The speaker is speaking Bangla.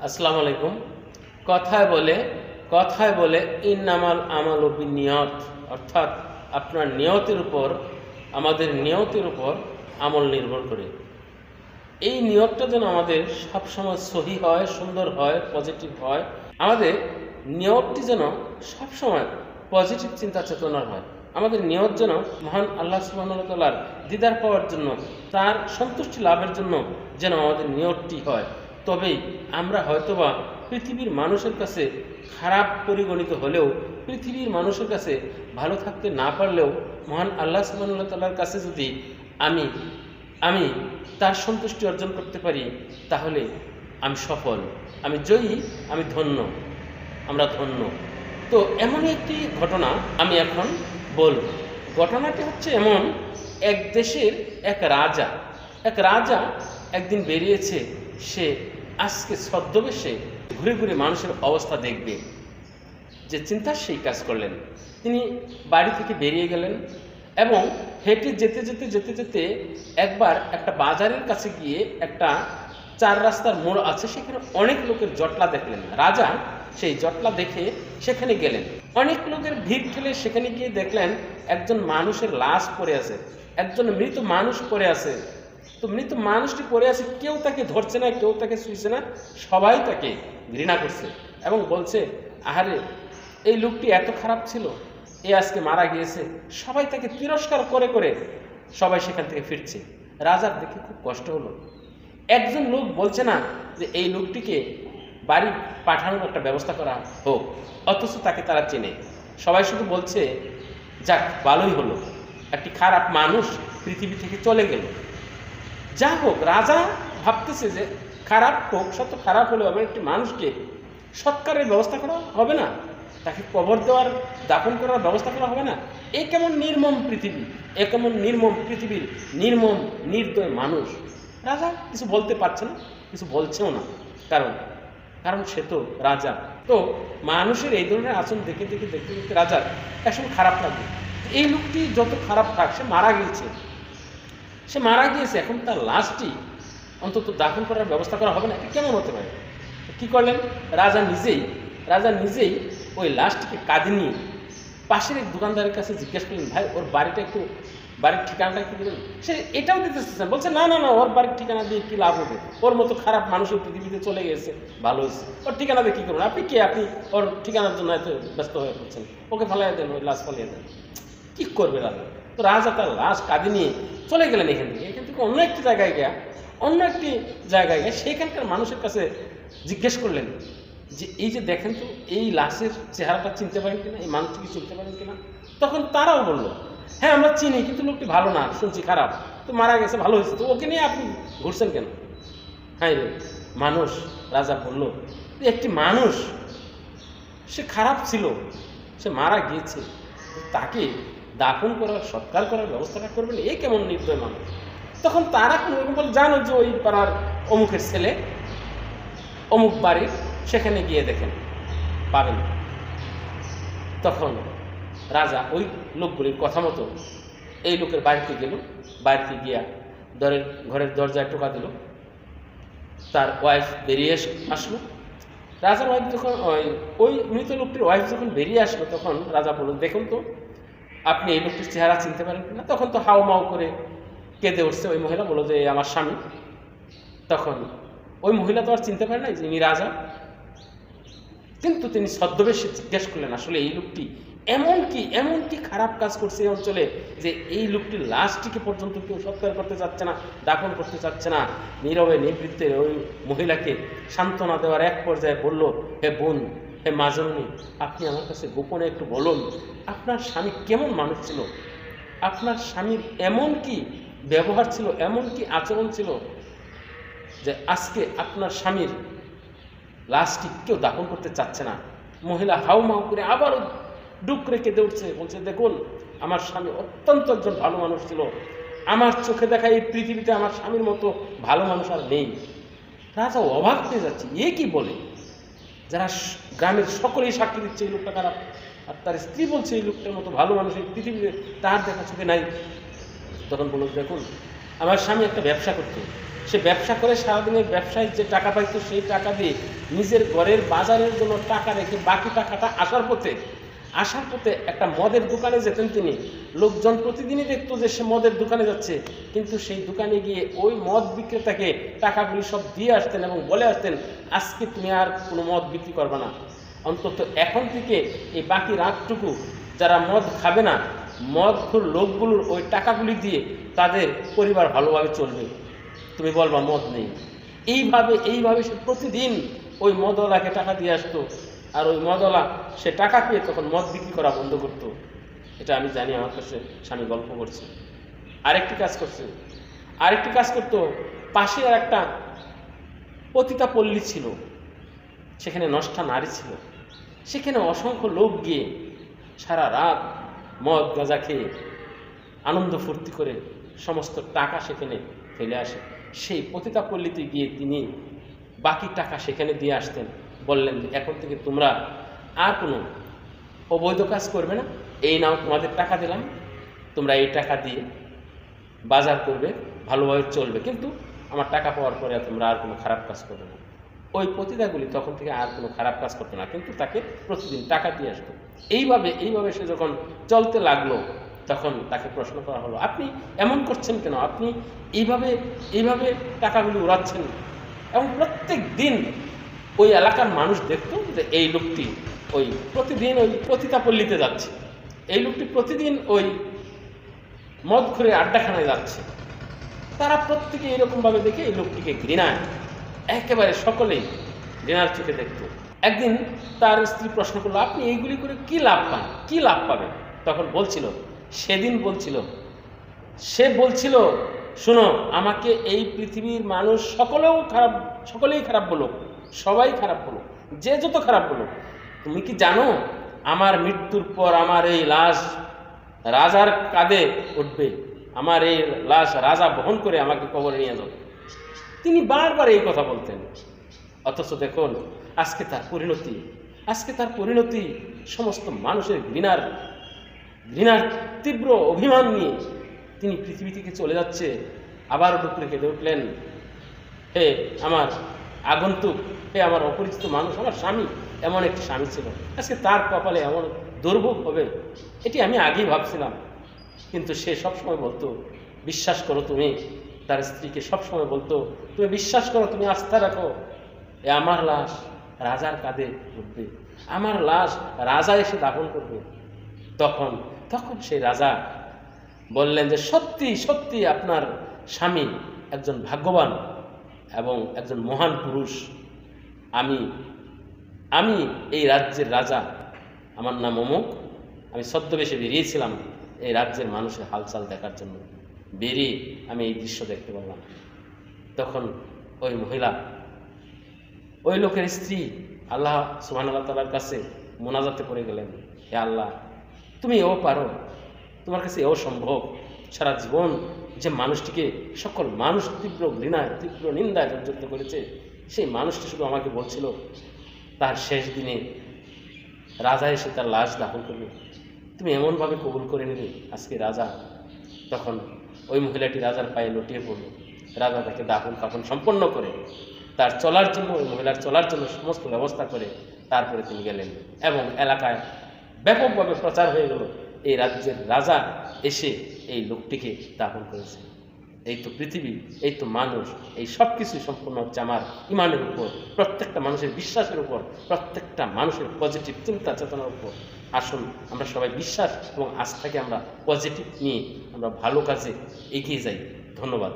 আসসালামু আলাইকুম। কথায় বলে ইন্নামাল আমালু বিন্নিয়াত, অর্থাৎ আপনার নিয়তের উপর, আমাদের নিয়তের উপর আমল নির্ভর করে। এই নিয়তটা যেন আমাদের সবসময় সহি হয়, সুন্দর হয়, পজিটিভ হয়। আমাদের নিয়তটি যেন সবসময় পজিটিভ চিন্তা চেতনার হয়। আমাদের নিয়ত যেন মহান আল্লাহ সুবহানাহু ওয়া তাআলার দিদার পাওয়ার জন্য, তার সন্তুষ্টি লাভের জন্য যেন আমাদের নিয়তটি হয়। তবেই আমরা হয়তোবা পৃথিবীর মানুষের কাছে খারাপ পরিগণিত হলেও, পৃথিবীর মানুষের কাছে ভালো থাকতে না পারলেও, মহান আল্লাহ সুবহানাহু ওয়া তাআলার কাছে যদি আমি তার সন্তুষ্টি অর্জন করতে পারি, তাহলে আমি সফল, আমি জয়ী, আমি ধন্য, আমরা ধন্য। তো এমনই একটি ঘটনা আমি এখন বলব। ঘটনাটি হচ্ছে এমন, এক দেশের এক রাজা একদিন বেরিয়েছে। সে আজকে ছদ্মবেশে ঘুরে ঘুরে মানুষের অবস্থা দেখবে, যে চিন্তা সেই কাজ করলেন। তিনি বাড়ি থেকে বেরিয়ে গেলেন এবং হেঁটে যেতে একবার একটা বাজারের কাছে গিয়ে একটা 4 রাস্তার মোড় আছে, সেখানে অনেক লোকের জটলা দেখলেন। রাজা সেই জটলা দেখে সেখানে গেলেন। অনেক লোকের ভিড় ঠেলে সেখানে গিয়ে দেখলেন একজন মানুষের লাশ পড়ে আছে, একজন মৃত মানুষ পড়ে আছে। তো মৃত মানুষটি পড়ে আছে, কেউ তাকে ধরছে না, কেউ তাকে ছুঁইছে না, সবাই তাকে ঘৃণা করছে এবং বলছে, আহারে এই লোকটি এত খারাপ ছিল, এ আজকে মারা গিয়েছে। সবাই তাকে তিরস্কার করে করে সবাই সেখান থেকে ফিরছে। রাজার দেখে খুব কষ্ট হলো। একজন লোক বলছে না যে এই লোকটিকে বাড়ি পাঠানোর একটা ব্যবস্থা করা হোক, অথচ তাকে তারা চেনে। সবাই শুধু বলছে, যাক ভালোই হলো, একটি খারাপ মানুষ পৃথিবী থেকে চলে গেল। যা হোক, রাজা ভাবতেছে যে খারাপ হোক, সত্য খারাপ হলেও আমার একটি মানুষকে সৎকারের ব্যবস্থা করা হবে না, তাকে কবর দেওয়ার, দাফন করার ব্যবস্থা করা হবে না। এ কেমন নির্মম পৃথিবী, এ কেমন নির্মম পৃথিবীর নির্মম নির্দয় মানুষ। রাজা কিছু বলতে পারছে না, কিছু বলছেও না, কারণ সে তো রাজা। তো মানুষের এই ধরনের আচরণ দেখতে দেখতে রাজার একসময় খারাপ লাগবে। এই লোকটি যত খারাপ থাক, সে মারা গিয়েছে, এখন তার লাশটি অন্তত দাফন করার ব্যবস্থা করা হবে না, এটা কেমন হতে পারে? কি করলেন? রাজা নিজেই ওই লাশটিকে কাঁধে নিয়ে পাশের এক দোকানদারের কাছে জিজ্ঞেস করলেন, ভাই ওর বাড়ির ঠিকানাটা একটু দেবেন। সে এটাও দিতে চাচ্ছেন, বলছে না, ওর বাড়ির ঠিকানা দিয়ে কি লাভ হবে, ওর মতো খারাপ মানুষের পৃথিবীতে চলে গেছে, ভালো হয়েছে, ওর ঠিকানা দিয়ে কী করবেন আপনি? আপনি ওর ঠিকানার জন্য এত ব্যস্ত হয়ে পড়ছেন, ওকে ফালাইয়া দেন, ওই লাশ ফালিয়ে দেন। কী করবে রাজা? তো রাজা তার লাশ কাঁধে নিয়ে চলে গেলেন এখান থেকে অন্য একটি জায়গায় গিয়ে সেইখানকার মানুষের কাছে জিজ্ঞেস করলেন যে এই যে দেখেন তো, এই লাশের চেহারাটা চিনতে পারেন কিনা, এই মানুষটিকে চিনতে পারেন কিনা? তখন তারাও বলল, হ্যাঁ আমরা চিনি, কিন্তু লোকটি ভালো না, শুনছি খারাপ, তো মারা গেছে, ভালো হয়েছে, তো ওকে নিয়ে আপনি ঘুরছেন কেন? হ্যাঁ রে মানুষ, রাজা বলল, একটি মানুষ, সে খারাপ ছিল, সে মারা গিয়েছে, তাকে দাফন করার, সৎকার করার ব্যবস্থাটা করবেন, এ কেমন নির্দয় মানুষ? তখন তারা কোনোরকম বলে, জানো যে ওই পাড়ার অমুকের ছেলে, অমুক বাড়ির, সেখানে গিয়ে দেখেন পাবেন। তখন রাজা ওই লোকগুলির কথা মতো এই লোকের বাড়িতে গেল, বাড়িতে গিয়া ঘরের দরজায় টোকা দিল। তার ওয়াইফ বেরিয়ে আসলো। রাজার ওয়াইফ যখন ওই মৃত লোকটির ওয়াইফ যখন বেরিয়ে আসলো, তখন রাজা বলল, দেখুন তো আপনি এই লোকটির চেহারা চিনতে পারেন কিনা? তখন তো হাও মাও করে কেঁদে উঠছে ওই মহিলা, বলল যে আমার স্বামী। তখন ওই মহিলা তো আর চিনতে পারে না যে ইনি রাজা, কিন্তু তিনি ছদ্মবেশে জিজ্ঞেস করলেন, আসলে এই লোকটি এমন কি খারাপ কাজ করছে এই অঞ্চলে, যে এই লোকটির লাশটিকে পর্যন্ত কেউ সৎকার করতে চাচ্ছে না, দাফন করতে চাচ্ছে না। নীরবে নিবৃত্তে ওই মহিলাকে সান্ত্বনা দেওয়ার এক পর্যায়ে বলল, হে বোন, হে মাজননী, আপনি আমার কাছে গোপনে একটু বলুন, আপনার স্বামী কেমন মানুষ ছিল, আপনার স্বামীর এমন কি ব্যবহার ছিল, এমন কি আচরণ ছিল, যে আজকে আপনার স্বামীর লাশটি কেউ দাফন করতে চাচ্ছে না। মহিলা হাউমাউ করে আবারও ডুক রেখে কেঁদে উঠছে, বলছে, দেখুন আমার স্বামী অত্যন্ত একজন ভালো মানুষ ছিল, আমার চোখে দেখা এই পৃথিবীতে আমার স্বামীর মতো ভালো মানুষ আর নেই। রাজা অবাক হয়ে যাচ্ছে, এ কি বলে? যারা গ্রামের সকলেই সাক্ষী দিচ্ছে এই লোকটা খারাপ, আর তার স্ত্রী বলছে এই লোকটার মতো ভালো মানুষ এই পৃথিবীতে তার দেখা চোখে নাই। তখন বলল, দেখুন আমার স্বামী একটা ব্যবসা করতো, সে ব্যবসা করে সারাদিনের ব্যবসায় যে টাকা পাইতো সেই টাকা দিয়ে নিজের ঘরের বাজারের জন্য টাকা রেখে বাকি টাকাটা আসার পথে একটা মদের দোকানে যেতেন তিনি। লোকজন প্রতিদিনই দেখতো যে সে মদের দোকানে যাচ্ছে, কিন্তু সেই দোকানে গিয়ে ওই মদ বিক্রেতাকে টাকাগুলি সব দিয়ে আসতেন এবং বলে আসতেন, আজকে তুমি আর কোনো মদ বিক্রি করবে না, অন্তত এখন থেকে এই বাকি রাতটুকু যারা মদ খাবে না, মদখোর লোকগুলোর ওই টাকাগুলি দিয়ে তাদের পরিবার ভালোভাবে চলবে, তুমি বলবা মদ নেই। এইভাবে সে প্রতিদিন ওই মদওয়ালাকে টাকা দিয়ে আসতো, আর ওই মদওয়ালা সে টাকা পেয়ে তখন মদ বিক্রি করা বন্ধ করতো। এটা আমি জানি, আমার কাছে স্বামী গল্প করছে। আরেকটি কাজ করতো, পাশে আর একটা পতিতা পল্লী ছিল, সেখানে নষ্টা নারী ছিল, সেখানে অসংখ্য লোক গিয়ে সারা রাত মদ গাঁজা খেয়ে আনন্দ ফুর্তি করে সমস্ত টাকা সেখানে ফেলে আসে। সেই পতিতা পল্লীতে গিয়ে তিনি বাকি টাকা সেখানে দিয়ে আসতেন। বললেন যে এখন থেকে তোমরা আর কোনো অবৈধ কাজ করবে না, এই নাও তোমাদের টাকা দিলাম, তোমরা এই টাকা দিয়ে বাজার করবে, ভালোভাবে চলবে, কিন্তু আমার টাকা পাওয়ার পরে তোমরা আর কোনো খারাপ কাজ করবে না। ওই পতিতাগুলি তখন থেকে আর কোনো খারাপ কাজ করতো না, কিন্তু তাকে প্রতিদিন টাকা দিয়ে আসতো। এইভাবে সে যখন চলতে লাগলো, তখন তাকে প্রশ্ন করা হলো, আপনি এমন করছেন কেন, আপনি এইভাবে টাকাগুলি উড়াচ্ছেন? এবং প্রত্যেক দিন ওই এলাকার মানুষ দেখতো যে এই লোকটি প্রতিদিন ওই পতিতাপল্লীতে যাচ্ছে, এই লোকটি প্রতিদিন ওই মদ ঘুরে আড্ডাখানায় যাচ্ছে। তারা প্রত্যেকে এরকমভাবে দেখে এই লোকটিকে একেবারে সকলেই ঘৃণার চোখে দেখত। একদিন তার স্ত্রী প্রশ্ন করলো, আপনি এইগুলি করে কি লাভ পাবেন? তখন সে বলছিল, শোনো, আমাকে এই পৃথিবীর মানুষ সকলেই খারাপ বলুক, সবাই খারাপ বলুক, যে যত খারাপ বলুক, তুমি কি জানো আমার মৃত্যুর পর আমার এই লাশ রাজার কাঁধে উঠবে, আমার এই লাশ রাজা বহন করে আমাকে কবরে নিয়ে যাবে। তিনি বারবার এই কথা বলতেন, অথচ দেখুন আজকে তার পরিণতি সমস্ত মানুষের ঘৃণার তীব্র অভিমান নিয়ে তিনি পৃথিবী থেকে চলে যাচ্ছে। আবার ডুকরে কেঁদে উঠলেন, হে আমার আগন্তুক, হে আমার অপরিচিত মানুষ, আমার স্বামী, এমন একটি স্বামী ছিল, আজকে তার কপালে এমন দুর্ভোগ হবে এটি আমি আগেই ভাবছিলাম। কিন্তু সে সবসময় বলতো, বিশ্বাস করো তুমি, তার স্ত্রীকে সবসময় বলতো, তুমি বিশ্বাস করো, তুমি আস্থা রাখো, আমার লাশ রাজার কাঁধে উঠবে, আমার লাশ রাজা এসে দাফন করবে। তখন সেই রাজা বললেন যে সত্যি আপনার স্বামী একজন ভাগ্যবান এবং একজন মহান পুরুষ। আমি এই রাজ্যের রাজা, আমার নাম অমুক, আমি ছদ্মবেশে বেরিয়েছিলাম এই রাজ্যের মানুষের হালচাল দেখার জন্য, বেরিয়ে আমি এই দৃশ্য দেখতে পেলাম। তখন ওই মহিলা, ওই লোকের স্ত্রী আল্লাহ সুবহানাহু ওয়া তাআলার কাছে মোনাজাতে পড়ে গেলেন, হে আল্লাহ, তুমি এও পারো, তোমার কাছে এও সম্ভব। সারা জীবন যে মানুষটিকে সকল মানুষ তীব্র ঘৃণায়, তীব্র নিন্দায় জর্জরিত করেছে, সেই মানুষটি শুধু আমাকে বলছিল তার শেষ দিনে রাজা এসে তার লাশ দাফন করবে, তুমি এমনভাবে কবুল করে নিলে আজকে রাজা। তখন ওই মহিলাটি রাজার পায়ে লুটিয়ে পড়ল। রাজা তাকে দাফন কাফন সম্পন্ন করে তার চলার জন্য, ওই মহিলার চলার জন্য সমস্ত ব্যবস্থা করে তারপরে তিনি গেলেন, এবং এলাকায় ব্যাপকভাবে প্রচার হয়ে গেল, এই রাজ্যের রাজা এসে এই লোকটিকে দাফন করেছে। এই তো পৃথিবী, এই তো মানুষ, এই সব কিছুই সম্পূর্ণ হচ্ছে আমার ইমানের উপর, প্রত্যেকটা মানুষের বিশ্বাসের উপর, প্রত্যেকটা মানুষের পজিটিভ চিন্তা চেতনার উপর। আসুন আমরা সবাই বিশ্বাস এবং আস্থাকে আমরা পজিটিভ নিয়ে আমরা ভালো কাজে এগিয়ে যাই। ধন্যবাদ।